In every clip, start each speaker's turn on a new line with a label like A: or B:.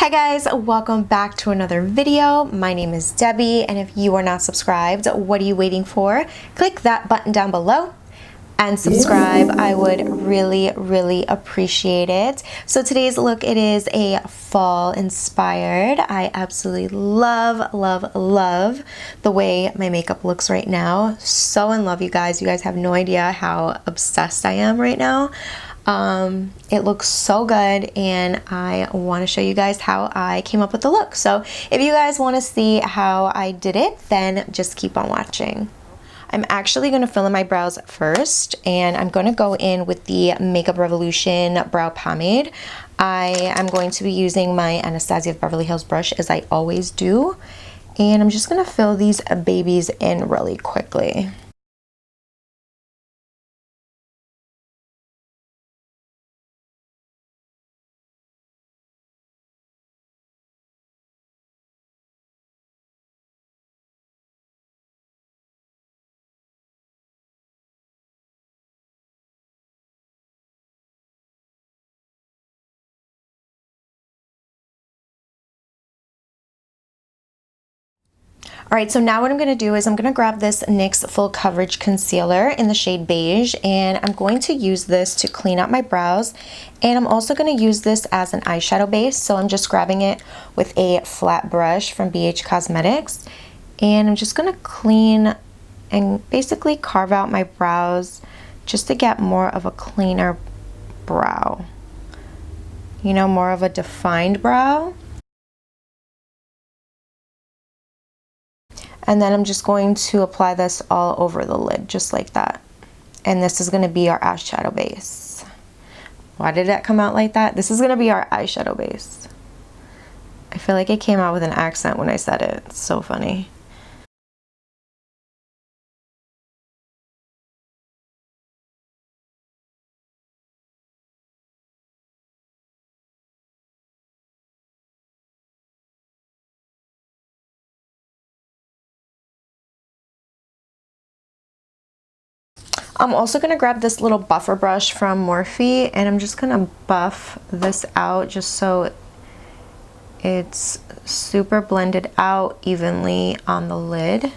A: Hi guys, welcome back to another video. My name is Debbie, and if you are not subscribed, what are you waiting for? Click that button down below and subscribe. I would really appreciate it. So today's look, it is a fall inspired. I absolutely love the way my makeup looks right now. So in love, you guys. You guys have no idea how obsessed I am right now. It looks so good, and I want to show you guys how I came up with the look. So if you guys want to see how I did it, then just keep on watching. I'm actually going to fill in my brows first, and I'm going to go in with the Makeup Revolution brow pomade. I am going to be using my Anastasia of Beverly Hills brush, as I always do, and I'm just going to fill these babies in really quickly. Alright, so now what I'm going to do is I'm going to grab this NYX Full Coverage Concealer in the shade Beige, and I'm going to use this to clean up my brows, and I'm also going to use this as an eyeshadow base. So I'm just grabbing it with a flat brush from BH Cosmetics, and I'm just going to clean and basically carve out my brows just to get more of a cleaner brow. You know, more of a defined brow. And then I'm just going to apply this all over the lid, just like that. And this is going to be our eyeshadow base. Why did that come out like that? This is going to be our eyeshadow base. I feel like it came out with an accent when I said it. It's so funny. I'm also going to grab this little buffer brush from Morphe, and I'm just going to buff this out just so it's super blended out evenly on the lid.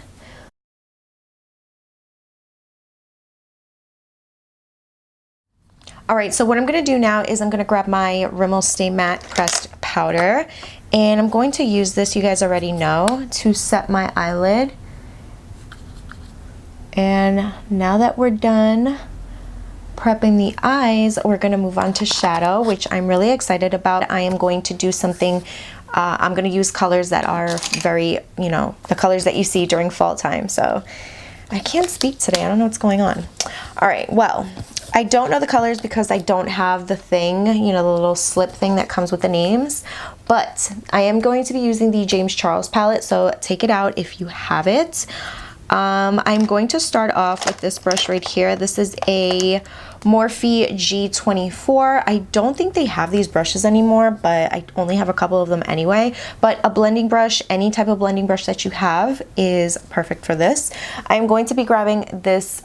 A: Alright, so what I'm going to do now is I'm going to grab my Rimmel Stay Matte Pressed Powder, and I'm going to use this, you guys already know, to set my eyelid. And now that we're done prepping the eyes, we're going to move on to shadow, which I'm really excited about. I am going to do something, I'm going to use colors that are very, you know, the colors that you see during fall time. So I can't speak today. I don't know what's going on. All right, well, I don't know the colors because I don't have the thing, you know, the little slip thing that comes with the names. But I am going to be using the James Charles palette, so take it out if you have it. I'm going to start off with this brush right here. This is a Morphe G24. I don't think they have these brushes anymore, but I only have a couple of them anyway. But a blending brush, any type of blending brush that you have, is perfect for this. I'm going to be grabbing this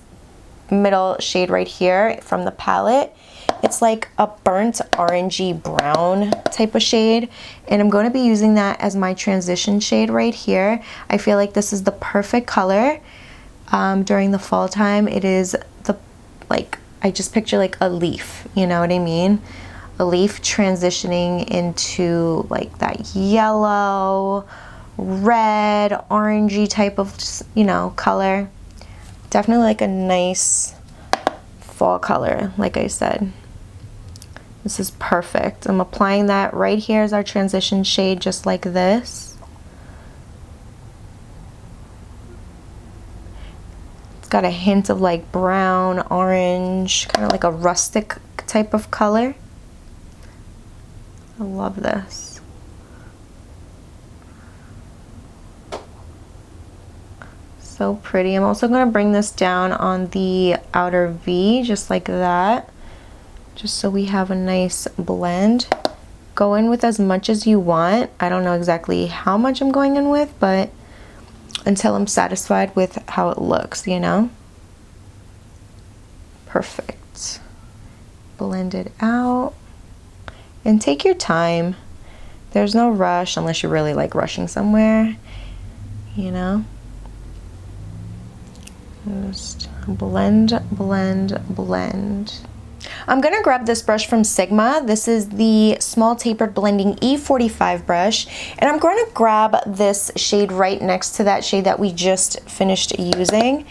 A: middle shade right here from the palette. It's like a burnt orangey brown type of shade, and I'm going to be using that as my transition shade right here. I feel like this is the perfect color during the fall time. It is the, like, I just picture like a leaf, you know what I mean? A leaf transitioning into like that yellow, red, orangey type of, you know, color. Definitely like a nice fall color, like I said. This is perfect. I'm applying that right here as our transition shade, just like this. It's got a hint of like brown, orange, kind of like a rustic type of color. I love this. So pretty. I'm also going to bring this down on the outer V, just like that. Just so we have a nice blend. Go in with as much as you want. I don't know exactly how much I'm going in with, but until I'm satisfied with how it looks, you know? Perfect. Blend it out. And take your time. There's no rush unless you're really like rushing somewhere, you know. Just blend, blend, blend. I'm gonna grab this brush from Sigma. This is the Small Tapered Blending E45 brush, and I'm gonna grab this shade right next to that shade that we just finished using,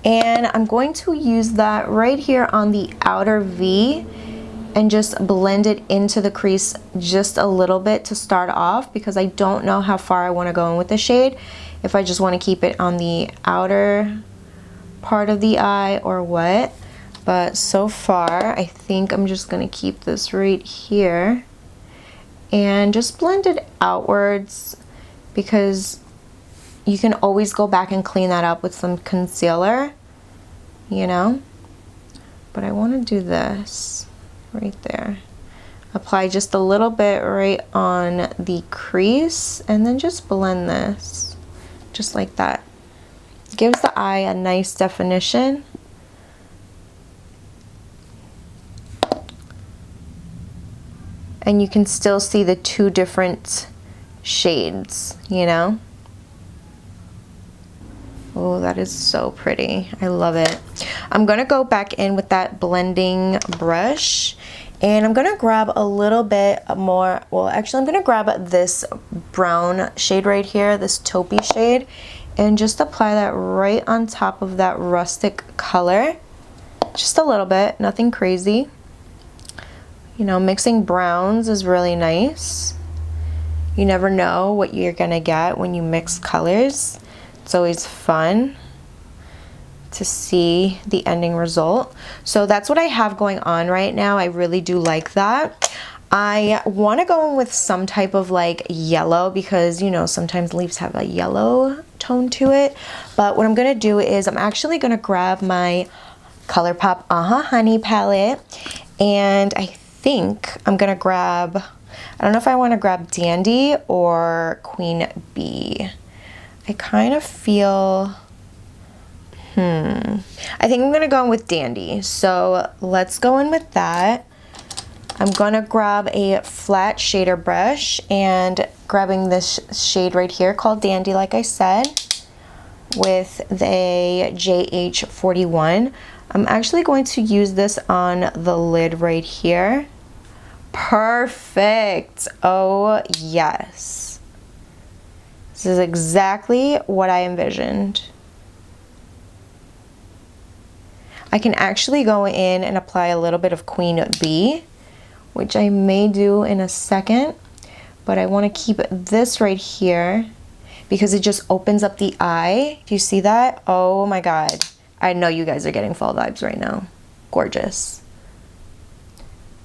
A: and I'm going to use that right here on the outer V and just blend it into the crease just a little bit to start off, because I don't know how far I want to go in with the shade, if I just want to keep it on the outer part of the eye or what. But so far I think I'm just gonna keep this right here and just blend it outwards, because you can always go back and clean that up with some concealer, you know. But I want to do this right there. Apply just a little bit right on the crease and then just blend this just like that. Gives the eye a nice definition. And you can still see the two different shades, you know? Oh, that is so pretty. I love it. I'm gonna go back in with that blending brush, and I'm gonna grab a little bit more, well, actually I'm gonna grab this brown shade right here, this taupey shade, and just apply that right on top of that rustic color. Just a little bit, nothing crazy. You know, mixing browns is really nice. You never know what you're gonna get when you mix colors. It's always fun to see the ending result. So that's what I have going on right now. I really do like that. I want to go in with some type of like yellow, because you know sometimes leaves have a yellow tone to it. But what I'm gonna do is I'm actually gonna grab my ColourPop Honey palette, and I think I'm gonna grab, I don't know if I want to grab Dandy or Queen Bee. I kind of feel, I think I'm gonna go in with Dandy. So let's go in with that. I'm gonna grab a flat shader brush and grabbing this shade right here called Dandy, like I said, with the JH41. I'm actually going to use this on the lid right here. Perfect. Oh yes, this is exactly what I envisioned. I can actually go in and apply a little bit of Queen Bee, which I may do in a second, but I want to keep this right here because it just opens up the eye. Do you see that? Oh my god, I know you guys are getting fall vibes right now. Gorgeous.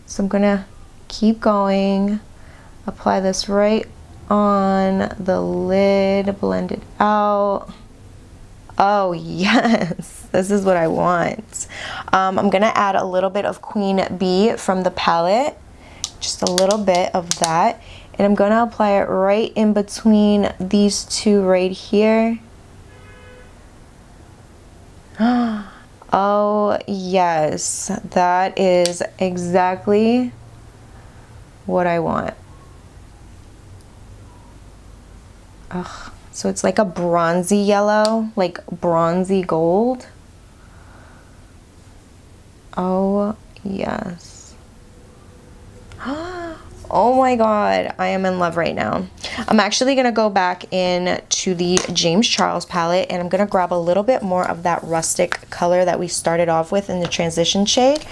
A: So I'm gonna keep going, apply this right on the lid, blend it out. Oh yes, this is what I want. I'm gonna add a little bit of Queen Bee from the palette, just a little bit of that, and I'm gonna apply it right in between these two right here. Oh yes, that is exactly what I want. Ugh, so it's like a bronzy yellow, like bronzy gold. Oh yes. Oh my god, I am in love right now. I'm actually gonna go back in to the James Charles palette, and I'm gonna grab a little bit more of that rustic color that we started off with in the transition shade.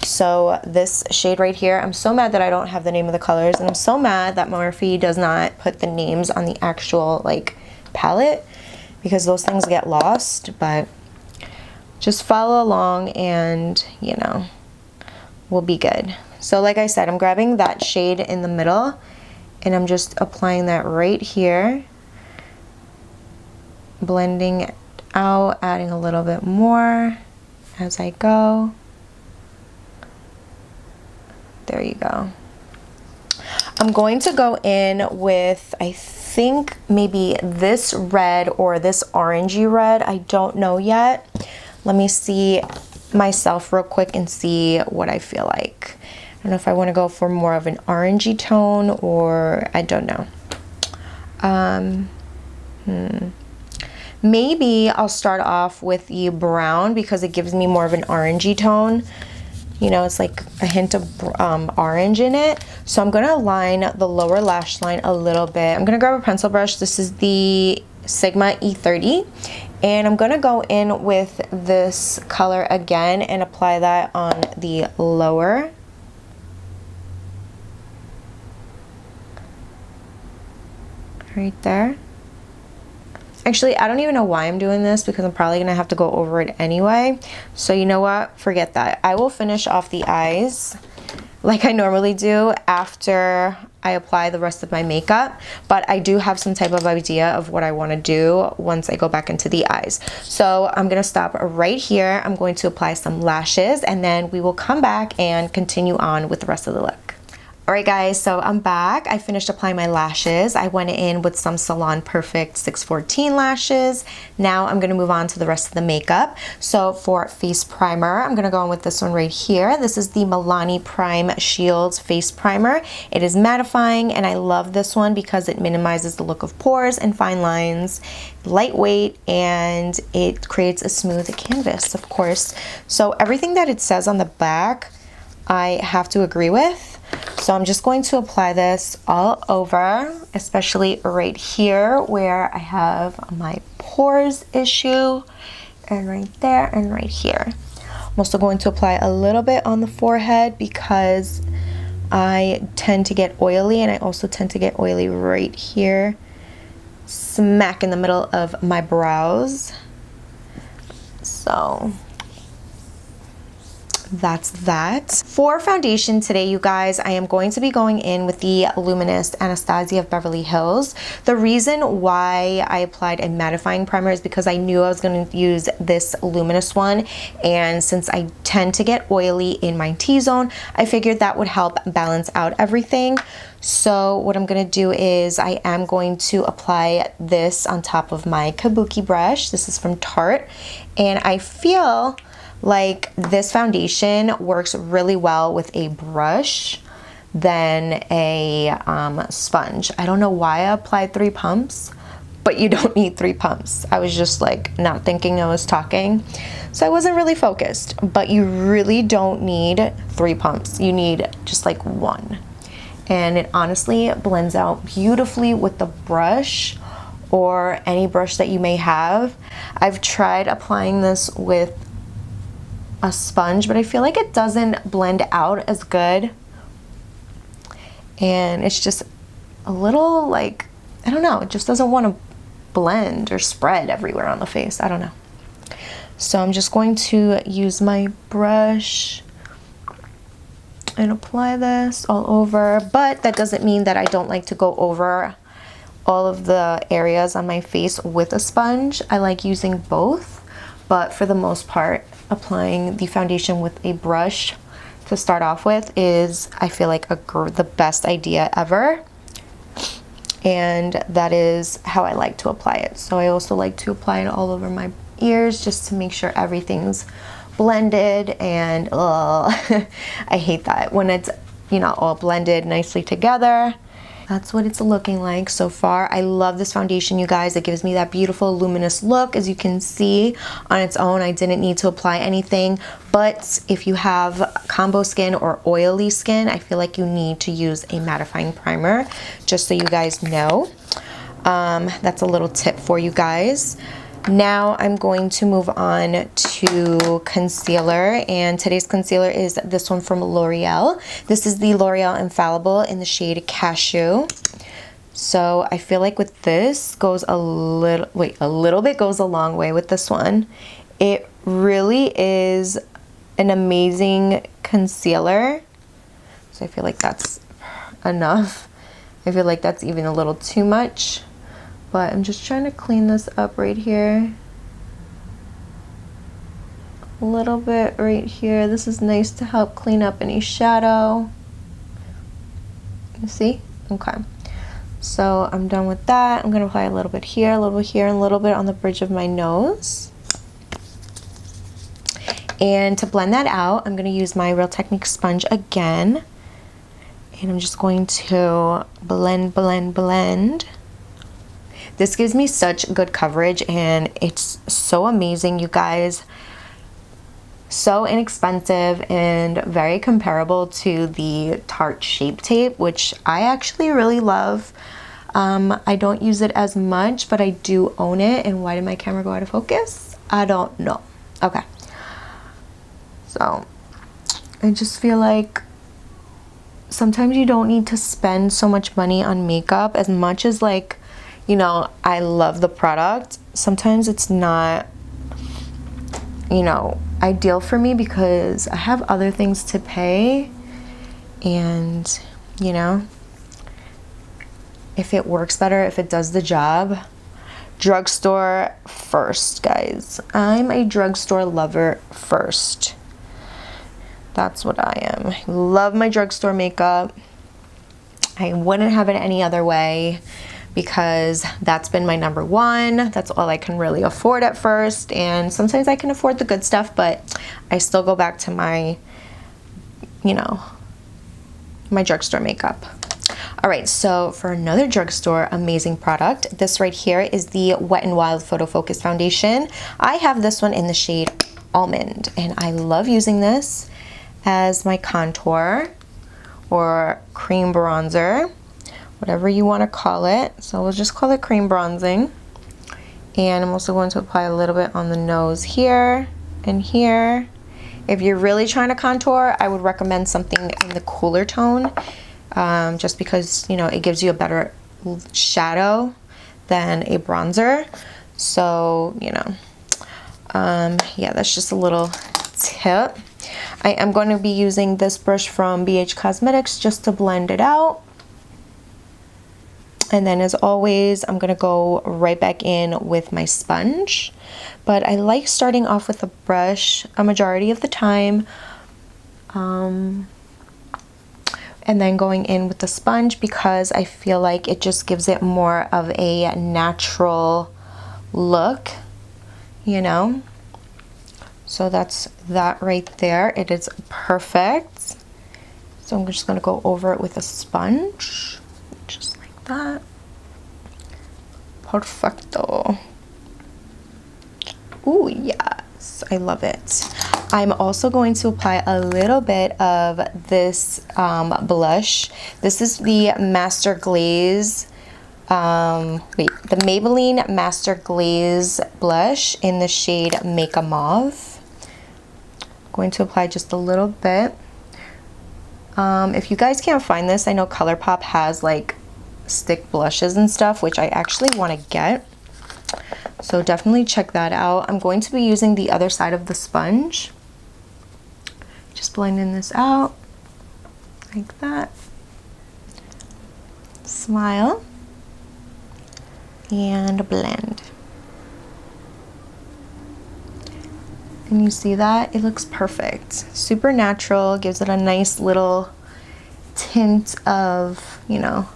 A: So this shade right here, I'm so mad that I don't have the name of the colors, and I'm so mad that Morphe does not put the names on the actual like palette, because those things get lost. But just follow along and you know, we'll be good. So like I said, I'm grabbing that shade in the middle and I'm just applying that right here, blending it out, adding a little bit more as I go. There you go. I'm going to go in with, I think maybe this red or this orangey red. I don't know yet. Let me see myself real quick and see what I feel like. don't know if I want to go for more of an orangey tone, or I don't know. Maybe I'll start off with the brown because it gives me more of an orangey tone. You know, it's like a hint of orange in it. So I'm going to line the lower lash line a little bit. I'm going to grab a pencil brush. This is the Sigma E30. And I'm going to go in with this color again and apply that on the lower. Right there. Actually, I don't even know why I'm doing this because I'm probably gonna have to go over it anyway. So you know what? Forget that. I will finish off the eyes like I normally do after I apply the rest of my makeup. But I do have some type of idea of what I want to do once I go back into the eyes. So I'm gonna stop right here. I'm going to apply some lashes and then we will come back and continue on with the rest of the look. Alright guys, so I'm back. I finished applying my lashes. I went in with some Salon Perfect 614 lashes. Now I'm going to move on to the rest of the makeup. So for face primer, I'm going to go in with this one right here. This is the Milani Prime Shields Face Primer. It is mattifying and I love this one because it minimizes the look of pores and fine lines, lightweight, and it creates a smooth canvas, of course. So everything that it says on the back, I have to agree with. So I'm just going to apply this all over, especially right here where I have my pores issue, and right there and right here. I'm also going to apply a little bit on the forehead because I tend to get oily, and I also tend to get oily right here, smack in the middle of my brows. So that's that. For foundation today, you guys, I am going to be going in with the Luminous Anastasia of Beverly Hills. The reason why I applied a mattifying primer is because I knew I was going to use this luminous one, and since I tend to get oily in my T-zone, I figured that would help balance out everything. So what I'm going to do is I am going to apply this on top of my Kabuki brush. This is from Tarte, and I feel like this foundation works really well with a brush than a sponge. I don't know why I applied 3 pumps, but you don't need 3 pumps. I was just like not thinking I was talking, so I wasn't really focused. But you really don't need 3 pumps. You need just like 1. And it honestly blends out beautifully with the brush or any brush that you may have. I've tried applying this with a sponge, but I feel like it doesn't blend out as good, and it's just a little like, I don't know, it just doesn't want to blend or spread everywhere on the face. I don't know. So I'm just going to use my brush and apply this all over, but that doesn't mean that I don't like to go over all of the areas on my face with a sponge. I like using both, but for the most part, applying the foundation with a brush to start off with is, I feel like, the best idea ever, and that is how I like to apply it. So I also like to apply it all over my ears just to make sure everything's blended, and I hate that when it's, you know, all blended nicely together. That's what it's looking like so far. I love this foundation, you guys. It gives me that beautiful luminous look. As you can see on its own, I didn't need to apply anything, but if you have combo skin or oily skin, I feel like you need to use a mattifying primer, just so you guys know. That's a little tip for you guys. Now I'm going to move on to concealer, and today's concealer is this one from L'Oreal. This is the L'Oreal Infallible in the shade Cashew. So I feel like with this goes a little bit goes a long way with this one. It really is an amazing concealer. So I feel like that's enough. I feel like that's even a little too much. But I'm just trying to clean this up right here. A little bit right here. This is nice to help clean up any shadow. You see? Okay. So I'm done with that. I'm going to apply a little bit here, a little bit here, and a little bit on the bridge of my nose. And to blend that out, I'm going to use my Real Technique sponge again. And I'm just going to blend, blend, blend. This gives me such good coverage and it's so amazing, you guys. So inexpensive and very comparable to the Tarte Shape Tape, which I actually really love. I don't use it as much, but I do own it. And why did my camera go out of focus? I don't know. Okay. So I just feel like sometimes you don't need to spend so much money on makeup. As much as, like, you know, I love the product, sometimes it's not, you know, ideal for me because I have other things to pay. And, you know, if it works better, if it does the job, drugstore first, guys. I'm a drugstore lover first. That's what I am. I love my drugstore makeup. I wouldn't have it any other way because that's been my number one. That's all I can really afford at first. And sometimes I can afford the good stuff, but I still go back to my, you know, my drugstore makeup. All right, so for another drugstore amazing product, this right here is the Wet n Wild Photo Focus Foundation. I have this one in the shade Almond, and I love using this as my contour or cream bronzer, whatever you want to call it. So we'll just call it cream bronzing. And I'm also going to apply a little bit on the nose here and here. If you're really trying to contour, I would recommend something in the cooler tone, just because, you know, it gives you a better shadow than a bronzer. So, you know, yeah, that's just a little tip. I am going to be using this brush from BH Cosmetics just to blend it out. And then as always, I'm going to go right back in with my sponge. But I like starting off with a brush a majority of the time. And then going in with the sponge because I feel like it just gives it more of a natural look, you know. So that's that right there. It is perfect. So I'm just going to go over it with a sponge, just like that. Perfecto. Ooh, yes, I love it. I'm also going to apply a little bit of this blush. This is the Master Glaze, the Maybelline Master Glaze blush in the shade Make a Mauve. Going to apply just a little bit. If you guys can't find this, I know ColourPop has like stick blushes and stuff, which I actually want to get. So definitely check that out. I'm going to be using the other side of the sponge. Just blending this out like that. Smile and blend. And you see that? It looks perfect. Super natural, gives it a nice little tint of, you know,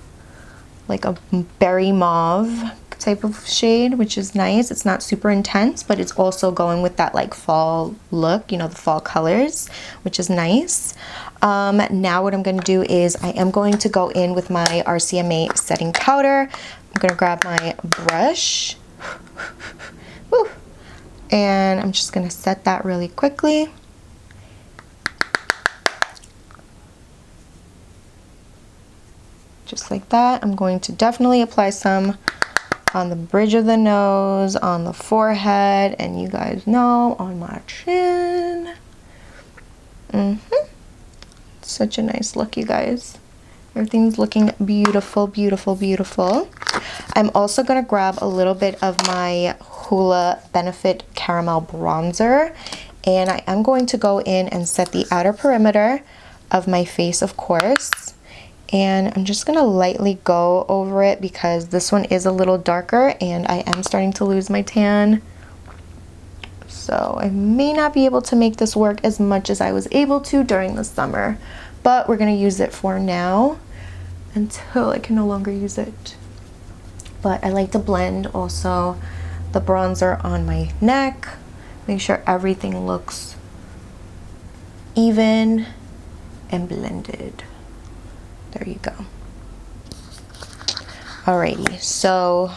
A: like a berry mauve type of shade, which is nice. It's not super intense, but it's also going with that like fall look, you know, the fall colors, which is nice. Now what I'm going to do is I am going to go in with my RCMA setting powder. I'm going to grab my brush. Woo. And I'm just going to set that really quickly. Just like that. I'm going to definitely apply some on the bridge of the nose, on the forehead, and you guys know, on my chin. Such a nice look, you guys. Everything's looking beautiful, beautiful, beautiful. I'm also going to grab a little bit of my Hoola Benefit Caramel Bronzer, and I am going to go in and set the outer perimeter of my face, of course. And I'm just going to lightly go over it because this one is a little darker and I am starting to lose my tan. So I may not be able to make this work as much as I was able to during the summer, but we're going to use it for now until I can no longer use it. But I like to blend also the bronzer on my neck, make sure everything looks even and blended. There you go. Alrighty, so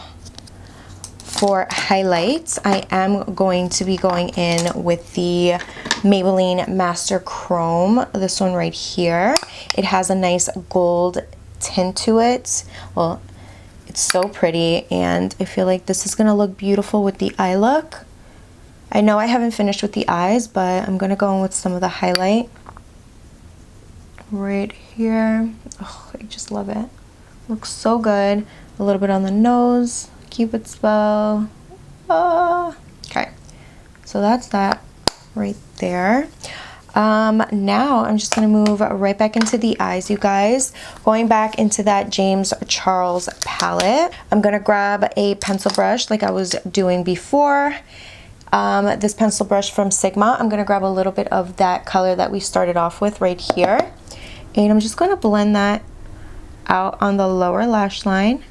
A: for highlights, I am going to be going in with the Maybelline Master Chrome, this one right here. It has a nice gold tint to it. Well, it's so pretty, and I feel like this is gonna look beautiful with the eye look. I know I haven't finished with the eyes, but I'm gonna go in with some of the highlight right here. Oh, I just love it. Looks so good. A little bit on the nose, Cupid's bow. Okay, so that's that right there. Now I'm just gonna move right back into the eyes, you guys. Going back into that James Charles palette. I'm gonna grab a pencil brush like I was doing before. This pencil brush from Sigma. I'm gonna grab a little bit of that color that we started off with right here. And I'm just gonna blend that out on the lower lash line.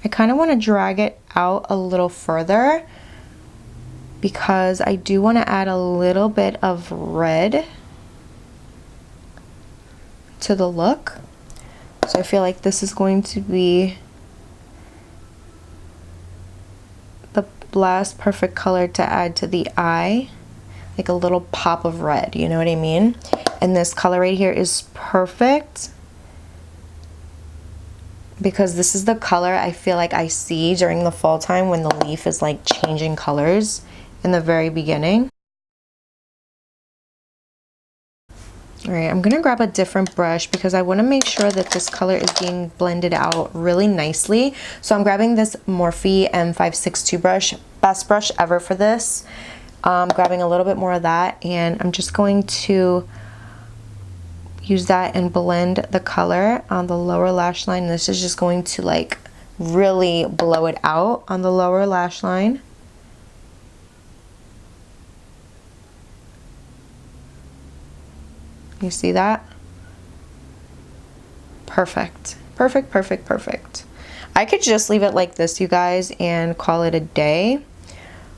A: I kind of want to drag it out a little further because I do want to add a little bit of red to the look. So I feel like this is going to be the last perfect color to add to the eye, like a little pop of red, you know what I mean? And this color right here is perfect because this is the color I feel like I see during the fall time when the leaf is like changing colors in the very beginning. All right, I'm gonna grab a different brush because I wanna make sure that this color is being blended out really nicely. So I'm grabbing this Morphe M562 brush, best brush ever for this. Grabbing a little bit more of that, and I'm just going to use that and blend the color on the lower lash line. This is just going to like really blow it out on the lower lash line. You see that? Perfect. Perfect, perfect, perfect. I could just leave it like this, you guys, and call it a day,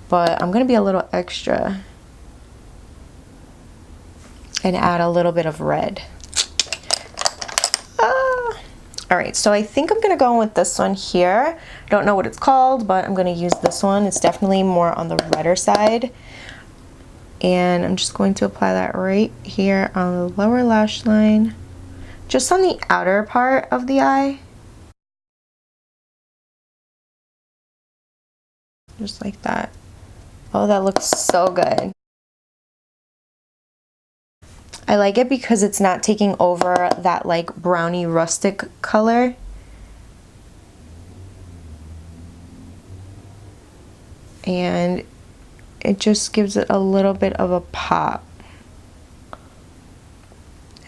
A: but I'm gonna be a little extra and add a little bit of red. All right, so I think I'm gonna go in with this one here. I don't know what it's called, but I'm gonna use this one. It's definitely more on the redder side. And I'm just going to apply that right here on the lower lash line, just on the outer part of the eye. Just like that. Oh, that looks so good. I like it because it's not taking over that like brownie rustic color. And it just gives it a little bit of a pop.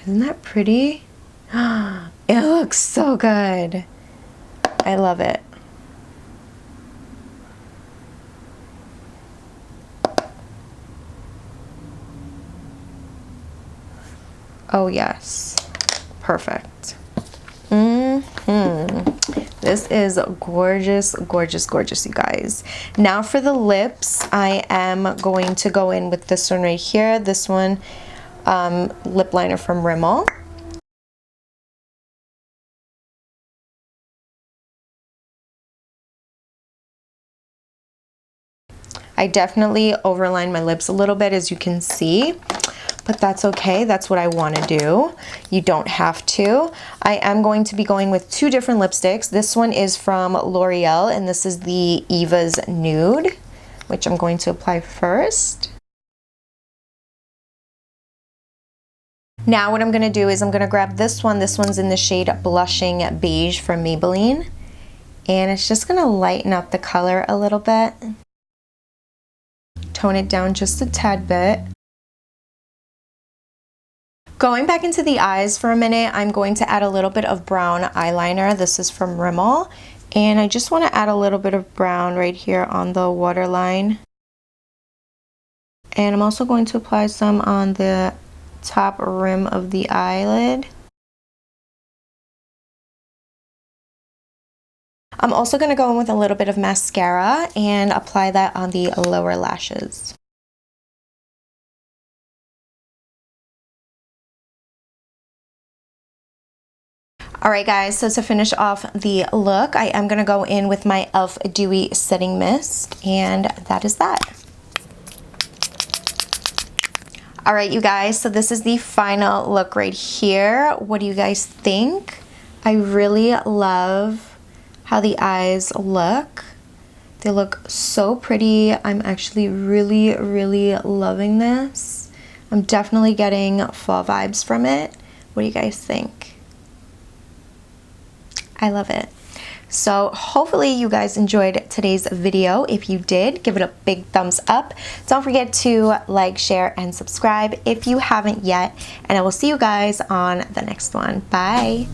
A: Isn't that pretty? It looks so good. I love it. Oh yes, perfect. This is gorgeous, gorgeous, gorgeous, you guys. Now for the lips, I am going to go in with this one right here. This one, lip liner from Rimmel. I definitely overlined my lips a little bit, as you can see. But that's okay, that's what I want to do. You don't have to. I am going to be going with two different lipsticks. This one is from L'Oreal, and this is the Eva's Nude, which I'm going to apply first. Now what I'm gonna do is I'm gonna grab this one. This one's in the shade Blushing Beige from Maybelline. And it's just gonna lighten up the color a little bit. Tone it down just a tad bit. Going back into the eyes for a minute, I'm going to add a little bit of brown eyeliner. This is from Rimmel. And I just want to add a little bit of brown right here on the waterline. And I'm also going to apply some on the top rim of the eyelid. I'm also going to go in with a little bit of mascara and apply that on the lower lashes. Alright guys, so to finish off the look, I am going to go in with my e.l.f. Dewy Setting Mist, and that is that. Alright you guys, so this is the final look right here. What do you guys think? I really love how the eyes look. They look so pretty. I'm actually really, really loving this. I'm definitely getting fall vibes from it. What do you guys think? I love it. So hopefully you guys enjoyed today's video. If you did, give it a big thumbs up. Don't forget to like, share, and subscribe if you haven't yet. And I will see you guys on the next one. Bye.